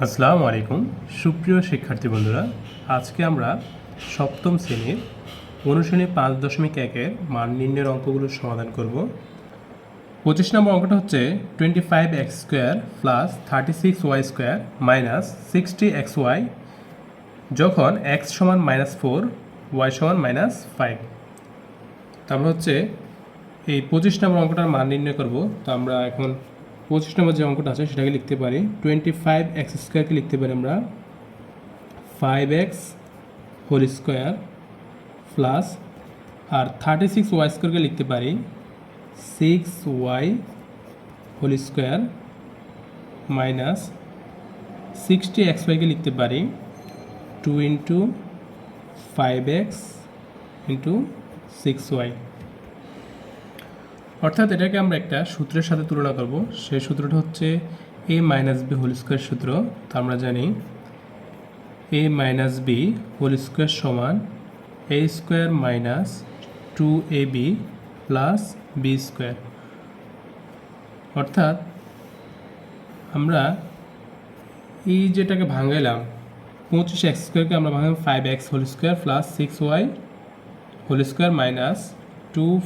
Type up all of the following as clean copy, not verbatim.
আসসালামু আলাইকুম সুপ্রিয় শিক্ষার্থী বন্ধুরা, আজকে আমরা সপ্তম শ্রেণীর অনুশীলনী 5.1-এর মান নির্ণয়ের অঙ্কগুলোর সমাধান করব। 25 নম্বর অঙ্কটা হচ্ছে 25x² plus 36y² minus 60xy যখন x সমান -4 y সমান -5। তো আমরা হচ্ছে এই 25 নম্বর অঙ্কটার মান নির্ণয় করব। তো আমরা এখন 25 নম্বর যে অঙ্কটা আছে সেটাকে লিখতে পারি 25x²কে লিখতে পারি আমরা 5x হোল স্কোয়ার প্লাস আর 36y² লিখতে পারি 6y whole square minus 60xy লিখতে পারি 2 × 5x × 6y। অর্থাৎ এটাকে আমরা একটা সূত্রের সাথে তুলনা করব। সেই সূত্রটা হচ্ছে a - b হোল স্কোয়ার সূত্র। তো আমরা জানি a - b হোল স্কোয়ার সমান a² - 2ab প্লাস b²। অর্থাৎ আমরা এই যেটাকে ভাঙাইলাম 25x² আমরা ভাঙলাম 5x whole square plus 6y whole square minus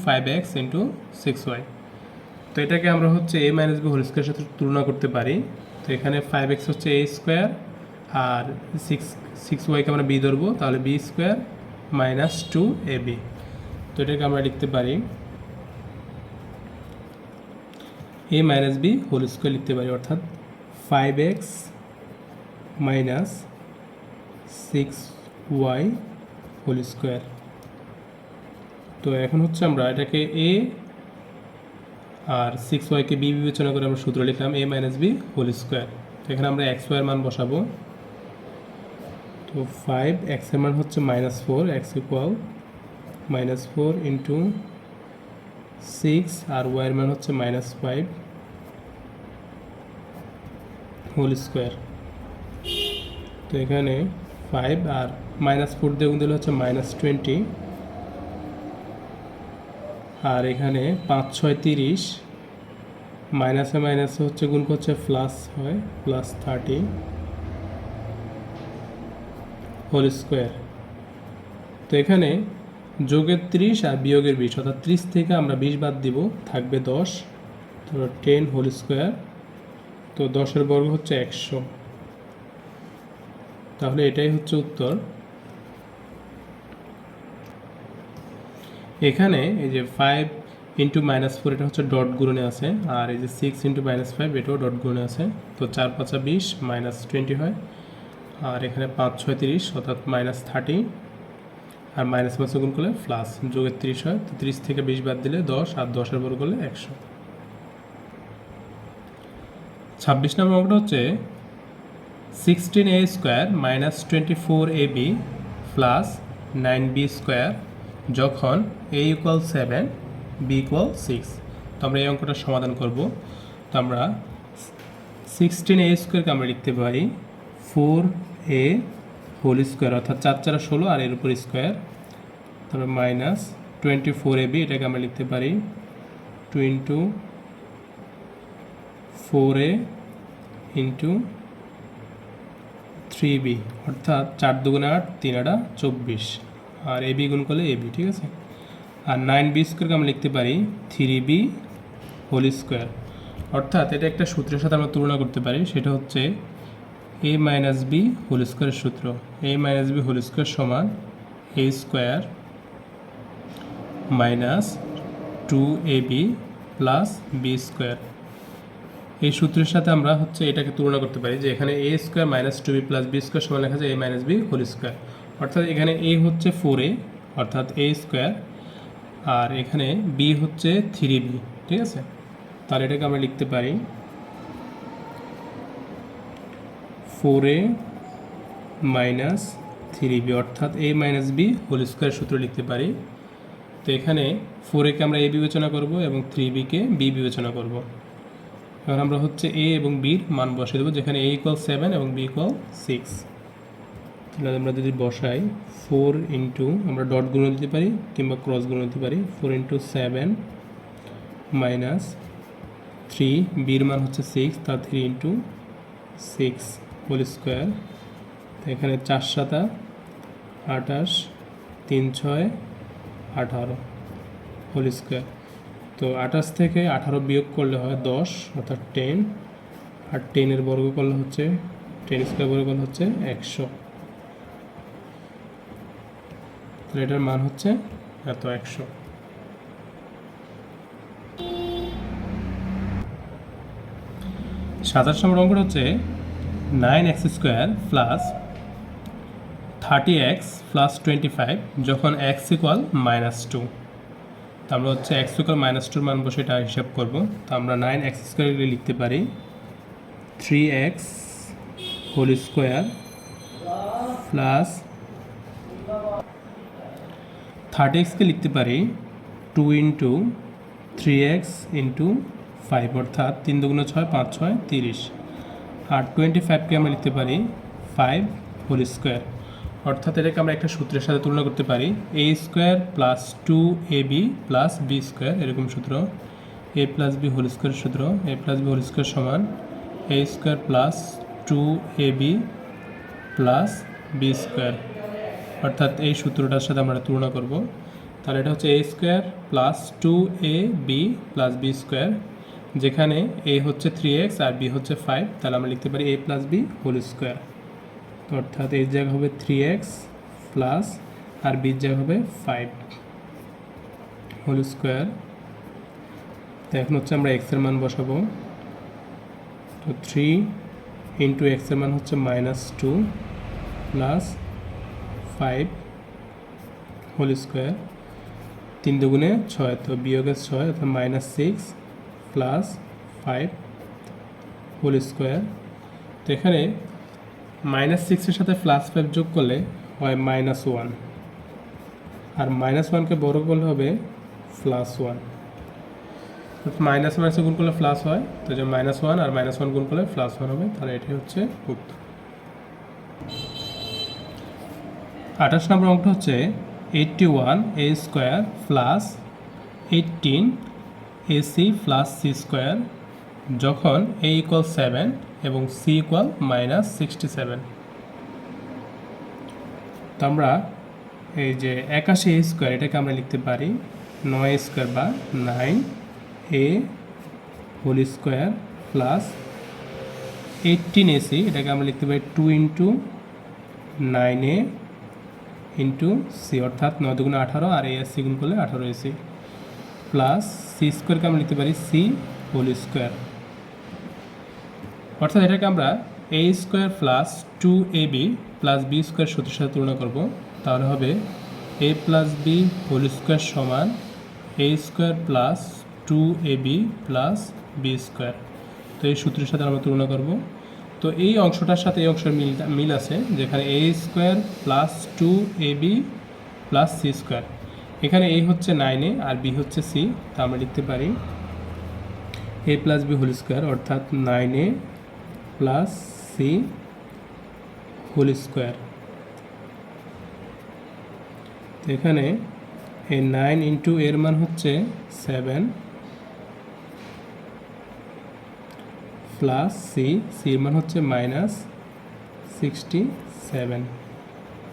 5x × 6y। তো এটাকে আমরা হচ্ছে a - b হোল স্কোয়ারের সাথে তুলনা করতে পারি। তো এখানে 5x হচ্ছে a² আর 6y-কে আমরা b ধরবো, তাহলে b² - 2ab। তো এটাকে আমরা লিখতে পারি a - b হোল স্কোয়ার লিখতে পারি, অর্থাৎ 5x - 6y হোল স্কোয়ার। তো এখন হচ্ছে আমরা এটাকে a আর 6y-কে b বিবেচনা করে আমরা সূত্র লিখলাম a - b হোল স্কোয়ার। তো এখানে আমরা xy এর মান বসাবো। তো 5x এর মান হচ্ছে -4, x ইকুয়াল -4 × 6 আর y এর মান হচ্ছে -5 হোল স্কোয়ার। তো এখানে 5 আর -4 দিয়ে গুণ দিলে হচ্ছে -20 আর এখানে 5 × 6 = 30, মাইনাসে মাইনাসে হচ্ছে গুণ করছে প্লাস হয় +30 হোল স্কোয়ার। তো এখানে যোগের 30 আর বিয়োগের 20, অর্থাৎ 30 থেকে আমরা 20 বাদ দিব, থাকবে 10। তো 10 হোল স্কোয়ার। তো 10-এর বর্গ হচ্ছে 100। তাহলে এটাই হচ্ছে উত্তর। এখানে এই যে 5 × -4 এটা হচ্ছে ডট গুণনে আছে, আর এই যে 6 × -5 এটাও ডট গুণনে আছে। তো 4 × 5 = 20 -20 হয়, আর এখানে 5 × 6 = 30, অর্থাৎ -30 আর মাইনাস মাসে গুণ করলে প্লাস, যোগের 30 হয়। তো 30 থেকে 20 বাদ দিলে 10 আর 10-এর বর্গ করলে 100। 26 নম্বর অঙ্কটা হচ্ছে 16a² - 24ab প্লাস 9b² যখন a = 7 b = 6। তো আমরা এই অঙ্কটা সমাধান করব। তো আমরা 16a² আমরা লিখতে পারি 4a হোল স্কোয়ার, অর্থাৎ 4 × 4 = 16 আর এর উপর স্কোয়ার, তারপর -24ab এটাকে আমরা লিখতে পারি 2 × 4a × 3b, অর্থাৎ 4 × 2 = 8, 3 × 8 = 24 আর ab গুণ করলে ab, ঠিক আছে। আর 9b² আমরা লিখতে পারি 3b হোল স্কোয়ার। অর্থাৎ এটা একটা সূত্রের সাথে আমরা তুলনা করতে পারি, সেটা হচ্ছে a - b হোল স্কোয়ারের সূত্র। a - b হোল স্কোয়ার সমান a² - 2ab প্লাস b²। এই সূত্রের সাথে আমরা হচ্ছে এটাকে তুলনা করতে পারি যে এখানে a² - 2b প্লাস b² সমান লেখা যায় a - b হোল স্কোয়ার। অর্থাৎ এখানে a হচ্ছে 4a, অর্থাৎ a², আর এখানে b হচ্ছে 3b, ঠিক আছে। তাহলে এটাকে আমরা লিখতে পারি 4a - 3b, অর্থাৎ a - b হোল স্কোয়ার সূত্র লিখতে পারি। তো এখানে 4a-কে আমরা a বিবেচনা করব এবং 3b-কে b বিবেচনা করব। এখন আমরা হচ্ছে a এবং b-র মান বসিয়ে দেবো, যেখানে a = 7 এবং b = 6। তাহলে আমরা যদি বসাই 4 × আমরা ডট গুণ দিতে পারি কিংবা ক্রস গুণ দিতে পারি, 4 × 7 - 3, b-র মান হচ্ছে 6, তা 3 × 6 হোল স্কোয়ার। তো এখানে 4 7 28, 3 6 18 হোল স্কোয়ার। তো 28 থেকে 18 বিয়োগ করলে হয় 10, অর্থাৎ 10, আর 10 বর্গ করলে হচ্ছে 10 স্কোয়ার বর্গ করলে হচ্ছে 100। তাহলে এটার মান হচ্ছে এত 100। 27 নম্বর অঙ্কটা হচ্ছে 9x square plus 30x plus 25 যখন x ইকুয়াল -2। তো আমরা হচ্ছে x ইকুয়াল -2 মান বসে এটা হিসাব করব। তো আমরা 9x স্কোয়ার লিখতে পারি 3x হোল স্কোয়ার প্লাস 30xকে লিখতে পারি 2 ইন্টু 3x ইন্টু 5, অর্থাৎ 3 দুগুণ 6, 5 6 30। আর 25কে আমরা লিখতে পারি 5 হোল স্কোয়ার, অর্থাৎ এটাকে আমরা একটা সূত্রের সাথে তুলনা করতে পারি a square plus 2ab plus b square, এরকম সূত্র। a plus b whole square সূত্র, a plus b whole square সমান a square plus 2ab plus b square, অর্থাৎ এই সূত্রটার সাথে আমরা তুলনা করব। তাহলে এটা হচ্ছে a square plus 2ab plus b square, যেখানে a হচ্ছে 3x আর b হচ্ছে 5। তাহলে আমরা লিখতে পারি a plus b whole square, অর্থাৎ এর জায়গা হবে 3x প্লাস আর বির জায়গা হবে 5 হোল স্কোয়ার। তো এখন হচ্ছে আমরা x এর মান বসাবো। তো 3 ইন্টু x এর মান হচ্ছে -2 প্লাস 5 হোল স্কোয়ার। 3 দুগুণে 6, তো বিয়োগের 6, অর্থাৎ -6 প্লাস 5 হোল স্কোয়ার। তো এখানে -6 এর সাথে +5 যোগ করলে হয় -1, আর -1কে বড় করলে হবে +1। মাইনাস মাইনাসে গুণ করলে প্লাস হয়, তো যে -1 আর -1 গুণ করলে +1 হবে। তাহলে এটি হচ্ছে উত্তর। 28 নম্বর অঙ্কটা হচ্ছে 81a square plus 18ac plus c square যখন a ইকুয়াল 7 এবং c ইকুয়াল -67। তো আমরা এই যে 81a স্কোয়ার এটাকে আমরা লিখতে পারি 9a স্কোয়ার বা 9a whole square plus 18ac, এটাকে আমরা লিখতে পারি 2 ইন্টু 9a ইন্টু সি, অর্থাৎ 9 দুগুণে 18 আর a সি গুণ করলে 18ac প্লাস সি স্কোয়ারকে আমরা লিখতে পারি সি হোল স্কোয়ার, অর্থাৎ এটাকে আমরা a square plus 2ab plus b square সূত্রের সাথে তুলনা করব। তাহলে হবে a plus b whole square সমান a square plus 2ab plus b square. তো এই সূত্রের সাথে আমরা তুলনা করব। তো এই অংশটার সাথে এই অংশের মিল আছে, যেখানে a square plus 2ab plus c square, এখানে a হচ্ছে 9a আর b হচ্ছে c। তা আমরা লিখতে পারি a plus b whole square, অর্থাৎ 9a plus c whole square. তো এখানে এই 9 ইন্টু এর মান হচ্ছে 7 প্লাস সি, সির মান হচ্ছে -67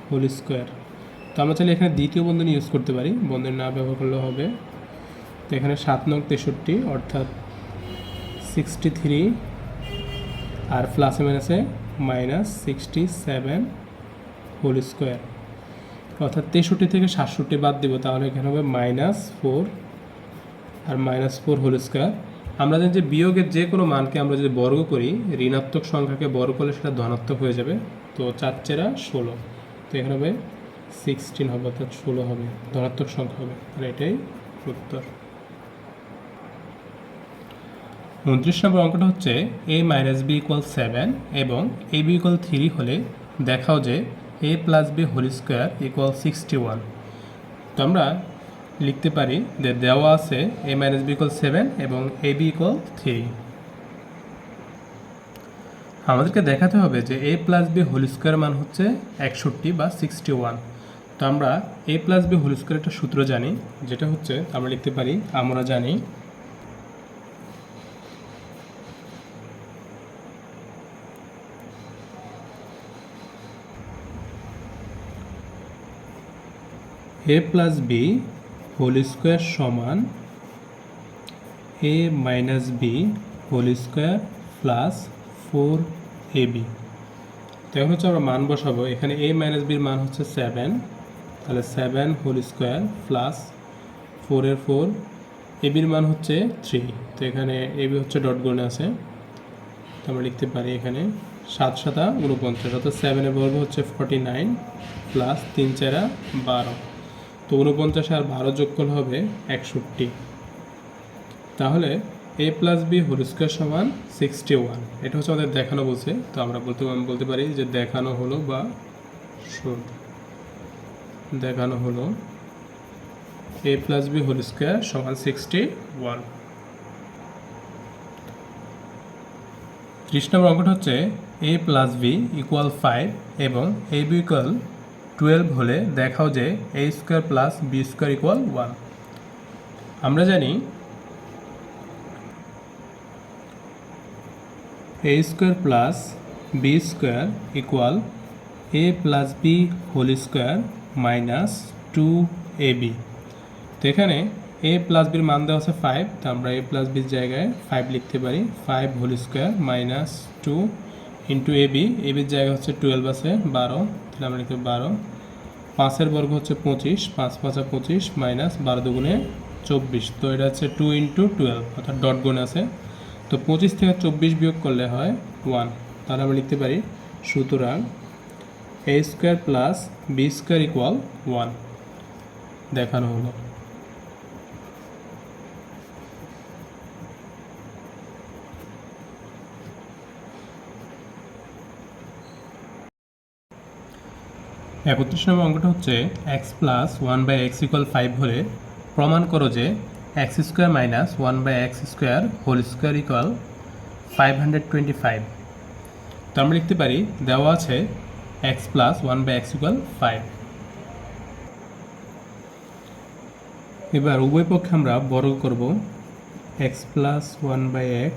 হোল স্কোয়ার। তো আমরা চাইলে এখানে দ্বিতীয় বন্ধনী ইউজ করতে পারি, বন্ধনী না ব্যবহার করলেও হবে। তো এখানে 7 নং 63, অর্থাৎ 63 আর প্লাসে মাইনাসে -67 হোল স্কোয়ার, অর্থাৎ 63 থেকে 67 বাদ দিব, তাহলে এখানে হবে -4 আর -4 হোল স্কোয়ার। আমরা জানি যে বিয়োগের যে কোনো মানকে আমরা যদি বর্গ করি, ঋণাত্মক সংখ্যাকে বর্গ করলে সেটা ধনাত্মক হয়ে যাবে। তো 4 4 16, তো এখানে হবে 16 হবে, অর্থাৎ 16 হবে, ধনাত্মক সংখ্যা হবে। আর এটাই উত্তর। 29 নম্বর অঙ্কটা হচ্ছে a মাইনাস b ইকুয়াল 7 এবং a b ইকুয়াল 3 হলে দেখাও যে a plus b whole square equal 61। তো আমরা লিখতে পারি যে দেওয়া আছে a মাইনাস b ইকুয়াল 7 এবং a b ইকুয়াল 3। আমাদেরকে দেখাতে হবে যে a plus b whole square মান হচ্ছে 61 বা 61। তো আমরা a plus b whole square একটা সূত্র জানি, যেটা হচ্ছে আমরা লিখতে পারি, আমরা জানি a plus b whole square সমান a minus b whole square plus 4ab। তো এখন হচ্ছে আমরা মান বসাবো। এখানে এ মাইনাস বির মান হচ্ছে 7, তাহলে 7 হোল স্কোয়ার প্লাস 4 এর 4, এবির মান হচ্ছে 3। তো এখানে এবি হচ্ছে ডট গুণে আছে, তো আমরা লিখতে পারি এখানে 7 7 49, অর্থাৎ 7 এর বর্গ হচ্ছে 49 প্লাস 3 4 12। তো 49 আর 12 যোগ করলে হবে 61। তাহলে এ প্লাস বি হোল স্কোয়ার সমান 61। এটা হচ্ছে আমাদের দেখানো বলছে, তো আমরা বলতে পারি যে দেখানো হলো বা দেখানো হলো এ প্লাস বি হোল স্কোয়ার সমান 61। 30 নম্বর অঙ্কটা হচ্ছে এ প্লাস বি ইকুয়াল 5 এবং এ বি ইকুয়াল 12 হলে দেখাও যে a square plus b square equal 1। আমরা জানি a square plus b square equal a plus b whole square minus 2ab। তো এখানে এ প্লাস বির মান দেওয়া আছে 5, তো আমরা এ প্লাস বির জায়গায় 5 লিখতে পারি। 5 whole square minus 2 into a b, এবির জায়গায় হচ্ছে 12 আছে 12, তাহলে আমরা লিখতে 12। 5 এর বর্গ হচ্ছে 25, 5 5 25 মাইনাস 12 দুগুণে 24, তো এটা হচ্ছে 2 ইন্টু 12, অর্থাৎ ডট গুণ আছে। তো 25 থেকে 24 বিয়োগ করলে হয় 1, তাহলে আমরা লিখতে পারি সুতরাং a square plus b square equal 1 দেখানো হলো। একত্রিশ নম্বর অঙ্কটা হচ্ছে এক্স প্লাস 1/x ইকুয়াল 5 হলে প্রমাণ করো যে x square minus 1/x square whole square equal 525। তো আমরা লিখতে পারি দেওয়া আছে এক্স প্লাস 1/x ইকুয়াল 5। এবার উভয় পক্ষে আমরা বর্গ করব। এক্স প্লাস 1/x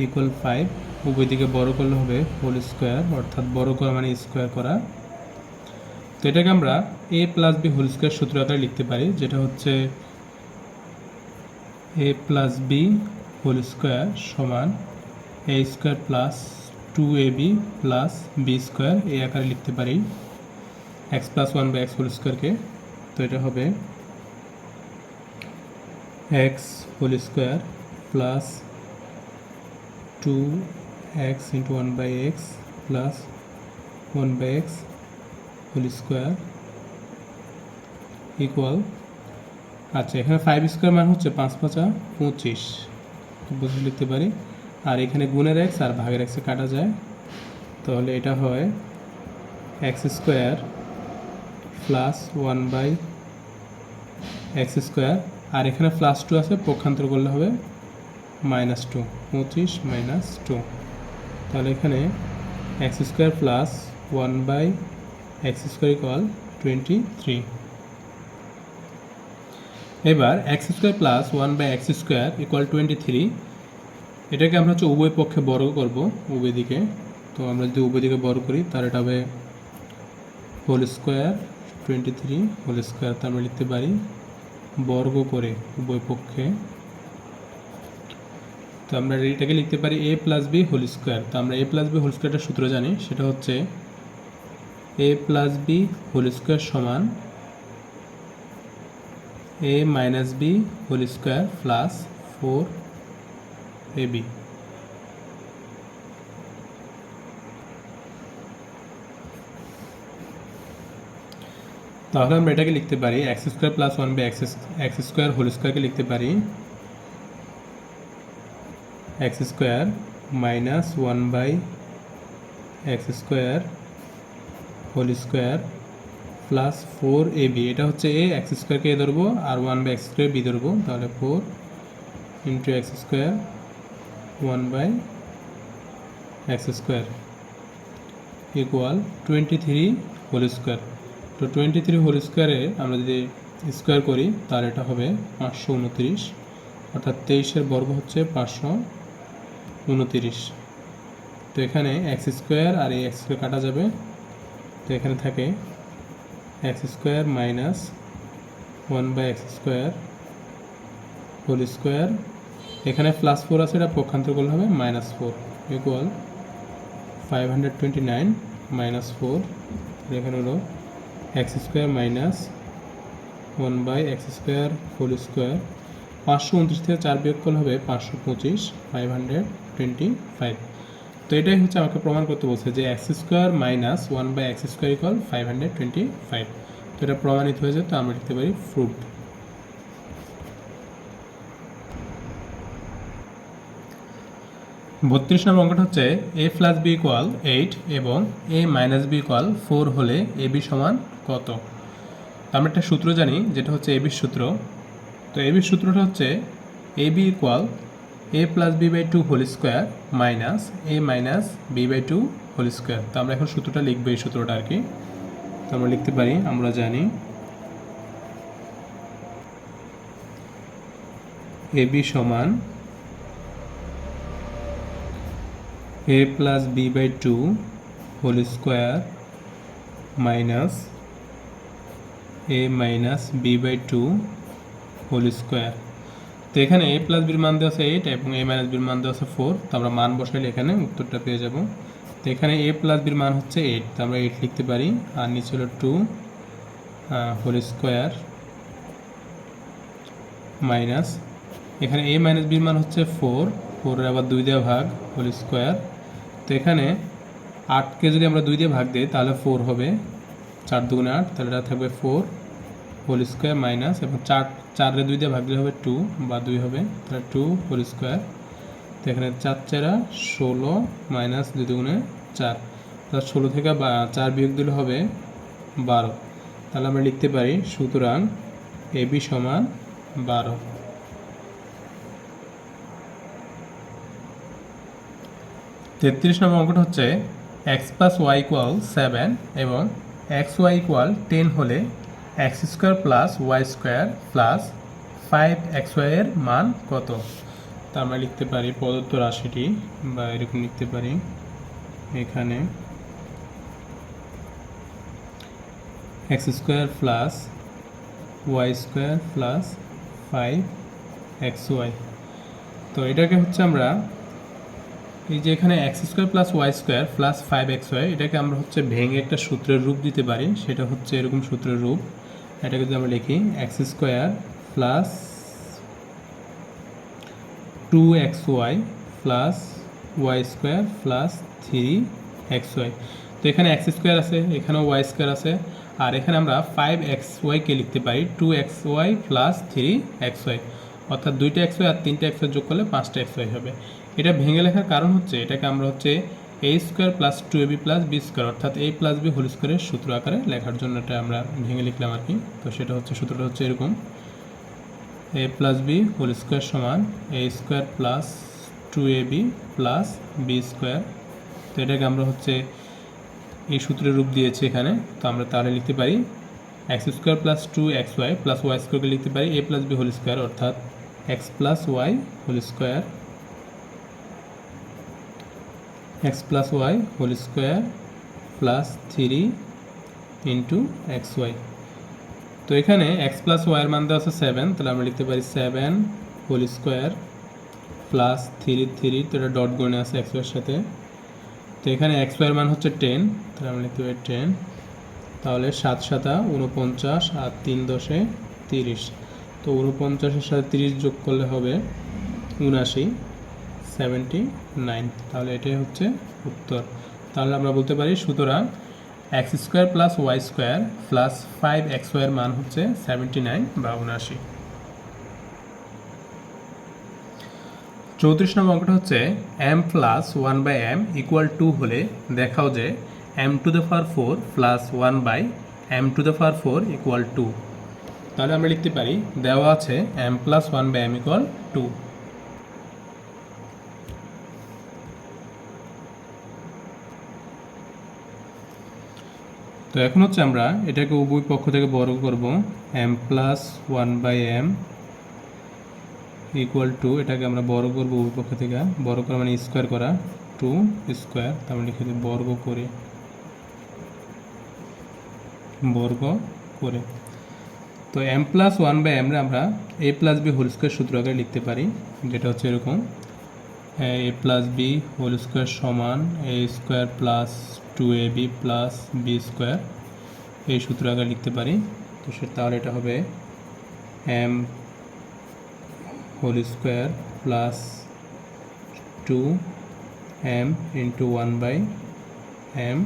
ইকুয়াল 5, উভয় দিকে বড় করলে হবে হোল স্কোয়ার, অর্থাৎ বড় করা মানে স্কোয়ার করা। তো এটাকে আমরা a plus b whole square সূত্র আকারে লিখতে পারি, যেটা হচ্ছে a plus b whole square সমান a square plus 2ab plus b square, এই আকারে লিখতে পারি এক্স প্লাস 1/x হোল স্কোয়ারকে। তো এটা হবে x whole square plus 2x into 1/x plus 1/x whole square equal, আচ্ছা এখানে 5 স্কোয়ার মান হচ্ছে 5 5 25 বুঝে লিখতে পারি, আর এখানে গুণের এক্স আর ভাগের এক্সে কাটা যায়, তাহলে এটা হয় x square plus 1/x square, আর এখানে প্লাস 2 আছে, পক্ষান্তর করলে হবে -2, 25 -2, তাহলে এখানে x square plus 1/x square equal 23। এবার x square plus 1/x square equal 23, এটাকে আমরা হচ্ছে উভয় পক্ষে বর্গ করব উভয় দিকে। তো আমরা যদি উভয় দিকে বর্গ করি তাহলে এটা হবে হোল স্কোয়ার 23 হোল স্কোয়ার, তা আমরা লিখতে পারি বর্গ করে উভয় পক্ষে। তো আমরা এটাকে লিখতে পারি এ প্লাস বি হোল স্কোয়ার। তো আমরা এ প্লাস বি হোল স্কোয়ারটা সূত্র জানি, সেটা হচ্ছে a plus b whole square সমান a minus b whole square plus 4ab। তাহলে আমরা এটাকে লিখতে পারি x square plus 1/x square whole স্কোয়ারকে লিখতে পারি x square minus 1/x square whole square plus 4ab। এটা হচ্ছে এ, এক্স স্কোয়ারকে এ ধরবো আর 1/x স্কোয়ার বি ধরবো, তাহলে 4 into x square 1/x square equal 23 whole square. তো 23 হোল স্কোয়ারে আমরা যদি স্কোয়ার করি তাহলে এটা হবে 529, অর্থাৎ 23-এর বর্গ হচ্ছে 529। তো এখানে এক্স স্কোয়ার আর এই এক্স স্কোয়ার কাটা যাবে, তো এখানে থাকে x square minus 1/x square whole square, এখানে +4 আছে, এটা পক্ষান্তর করলে হবে -4 ইকুয়াল 529 -4, এখানে হলো x square minus 1/x square whole square, 529 থেকে 4 বিয়োগ করলে হবে 525 525। তো এটাই হচ্ছে আমাকে প্রমাণ করতে বলছে যে x square minus 1/x square equal 525। তো এটা প্রমাণিত হয়ে যায়, তো আমরা লিখতে পারি প্রুভড। 32 নম্বর অঙ্কটা হচ্ছে a প্লাস বি ইকুয়াল 8 এবং a মাইনাস বি ইকুয়াল 4 হলে এ বি সমান কত। আমরা একটা সূত্র জানি যেটা হচ্ছে এ বির সূত্র। তো এ বির সূত্রটা হচ্ছে a b equal a plus b by 2 whole square minus a minus b by 2 whole square. তো আমরা এখন সূত্রটা লিখবো, এই সূত্রটা আর কি। তো আমরা লিখতে পারি, আমরা জানি এ বি সমান a plus b by 2 whole square minus a minus b by 2 whole square. তো এখানে a প্লাস বির মান দেওয়া আছে 8 এবং a মাইনাস বির মান দেওয়া আছে 4। তো আমরা মান বসাইলে এখানে উত্তরটা পেয়ে যাব। তো এখানে a প্লাস বির মান হচ্ছে 8, তো আমরা 8 লিখতে পারি, আর নিচে হলো 2 হোল স্কোয়ার মাইনাস, এখানে a মাইনাস বির মান হচ্ছে 4, 4 এর আবার 2 দিয়ে ভাগ হোল স্কোয়ার। তো এখানে 8কে যদি আমরা 2 দিয়ে ভাগ দিই তাহলে 4 হবে, 4 দুগুণে 8, তাহলে এটা থাকবে 4 হোল স্কোয়ার মাইনাস, এবং 4 2 দিয়ে ভাগ দিলে হবে 2 বা 2 হবে, তাহলে 2 হোল স্কোয়ার। তো এখানে 4 4 16 মাইনাস 2 দুগুণে 4, তাহলে 16 থেকে 4 বিয়োগ দিলে হবে 12। তাহলে আমরা লিখতে পারি সুতরাং এ বি সমান 12। 33 নম্বর অঙ্কটা হচ্ছে এক্স প্লাস ওয়াই ইকুয়াল 7 এবং এক্স ওয়াই ইকুয়াল 10 হলে x square plus y square plus 5xy এর মান কত। তা আমরা লিখতে পারি প্রদত্ত রাশিটি, বা এরকম লিখতে পারি, এখানে x square plus y square plus 5xy। তো এটাকে হচ্ছে আমরা এই যে এখানে x square plus y square plus 5xy, এটাকে আমরা হচ্ছে ভেঙে একটা সূত্রের রূপ দিতে পারি। সেটা হচ্ছে এরকম সূত্রের রূপ। এটাকে যদি আমরা লিখি x square plus 2xy plus y square plus 3xy। তো এখানে এক্স স্কোয়ার আছে, এখানেও ওয়াই স্কোয়ার আছে, আর এখানে আমরা 5xyকে লিখতে পারি 2xy প্লাস 3xy, অর্থাৎ 2টা xy আর 3টা xy যোগ করলে 5টা xy হবে। এটা ভেঙে লেখার কারণ হচ্ছে এটাকে আমরা হচ্ছে a square plus 2ab plus b square, অর্থাৎ a প্লাস বি হোল স্কোয়ারের সূত্র আকারে লেখার জন্য এটা আমরা ভেঙে লিখলাম আর কি। তো সেটা হচ্ছে সূত্রটা হচ্ছে এরকম, a plus b whole square সমান a square plus 2ab plus b square. তো এটাকে আমরা হচ্ছে এই সূত্রের রূপ দিয়েছি এখানে। তো আমরা তাহলে লিখতে পারি x square plus 2xy plus y স্কোয়ারকে লিখতে পারি a plus b whole square, অর্থাৎ x plus y whole square, x plus y whole square plus 3 into xy। তো এখানে এক্স প্লাস ওয়াইয়ের মান দেওয়া আছে 7, তাহলে আমরা লিখতে পারি 7 হোল স্কোয়ার প্লাস 3, তো এটা ডট গুণে আছে এক্স ওয়াইয়ের সাথে। তো এখানে এক্স ওয়াইয়ের মান হচ্ছে 10, তাহলে আমরা লিখতে পারি 10, তাহলে 7 7 49 আর 3 10 30। তো 49-এর সাথে 30 যোগ করলে হবে 79, 79। তাহলে এটাই হচ্ছে উত্তর। তাহলে আমরা বলতে পারি সুতরাং x square plus y square plus 5xy এর মান হচ্ছে 79 বা 79। 34 নম্বর অঙ্কটা হচ্ছে m প্লাস 1/m ইকুয়াল 2 হলে দেখাও যে m to the power 4 plus 1/m to the power 4 equal 2। তাহলে আমরা লিখতে পারি দেওয়া আছে m প্লাস 1/m ইকুয়াল 2। তো এখন হচ্ছে আমরা এটাকে উভয় পক্ষ থেকে বর্গ করব, m প্লাস 1/m ইকুয়াল 2, এটাকে আমরা বর্গ করব উভয় পক্ষ থেকে, বর্গ করা মানে স্কোয়ার করা, 2 স্কোয়ার, তারপরে লিখে দিই বর্গ করে বর্গ করে। তো m plus one by m আমরা a plus b whole square সূত্র আকারে লিখতে পারি, যেটা হচ্ছে এরকম: a plus b whole square সমান a square plus 2ab plus b square, এই সূত্র আকারে লিখতে পারি। তো তাহলে এটা হবে m whole square plus 2m into 1 by m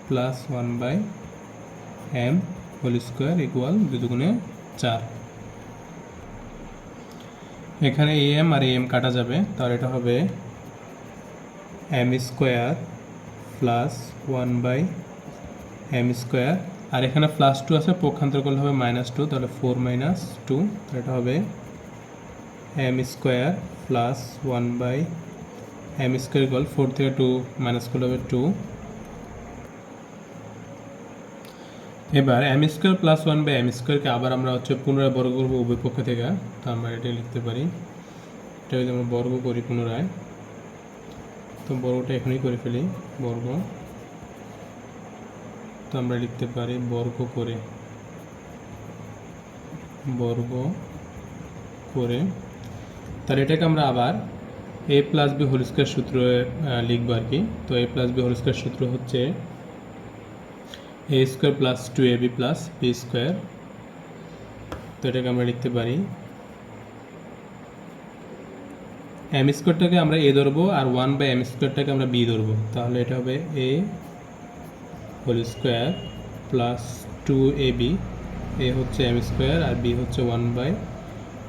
plus 1 by m whole square equal 2 দুগুণে 4। এখানে এম আর এম কাটা যাবে, তাহলে এটা হবে m square plus 1 by m square, আর এখানে প্লাস 2 আছে, পক্ষান্তর করলে হবে -2, তাহলে 4 - 2, তাহলে এটা হবে m square plus 1 by m square equal 4 থেকে 2 মাইনাস করলে হবে 2। এবার m square plus 1 by m স্কোয়ারকে আবার আমরা হচ্ছে পুনরায় বর্গ করবো উভয় পক্ষ থেকে, তো আমরা এটা লিখতে পারি, এটা যদি আমরা বর্গ করি পুনরায়, তো বর্গটা এখানেই করে ফেলি বর্গ, তো আমরা লিখতে পারি বর্গ করে তাহলে এটাকে আমরা আবার a plus b whole square সূত্র লিখবো আর কি। তো a plus b whole square সূত্র হচ্ছে a square plus 2ab plus b square, তো এটাকে আমরা লিখতে পারি এম স্কোয়ারটাকে আমরা এ ধরবো আর 1 বাই এম স্কোয়ারটাকে আমরা বি ধরবো, তাহলে এটা হবে a whole square plus 2ab, a হচ্ছে এম স্কোয়ার আর বি হচ্ছে 1 by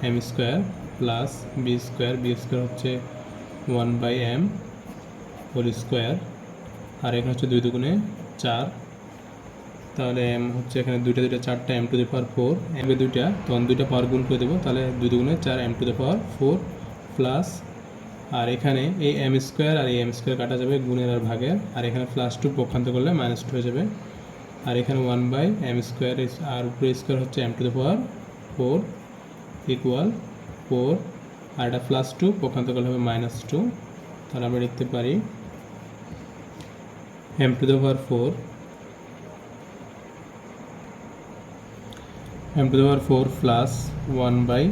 m square plus b square হচ্ছে 1 বাই এম হোল স্কোয়ার, আর এখানে হচ্ছে 2 দুগুণে 4, তাহলে এম হচ্ছে এখানে 2 2 4টা m to the power 4, m এ 2টা, তখন 2টা পাওয়ার গুণ করে দেবো, তাহলে 2 দুগুণে 4 m to the power 4 plus, আর এখানে এই এম স্কোয়ার আর এই এম স্কোয়ার কাটা যাবে গুণের আর ভাগের, আর এখানে +2 পক্ষান্তর করলে -2 হয়ে যাবে, আর এখানে 1 বাই এম স্কোয়ার আর উপরে স্কোয়ার হচ্ছে m to the power 4 equal 4, আর এটা +2 পক্ষান্তর করলে হবে -2, তাহলে আমরা লিখতে পারি m to the power 4 plus 1 by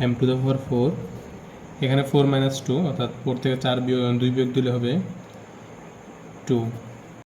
m to the power 4, এখানে 4 - 2 অর্থাৎ 4 থেকে 4 2 বিয়োগ দিলে হবে 2।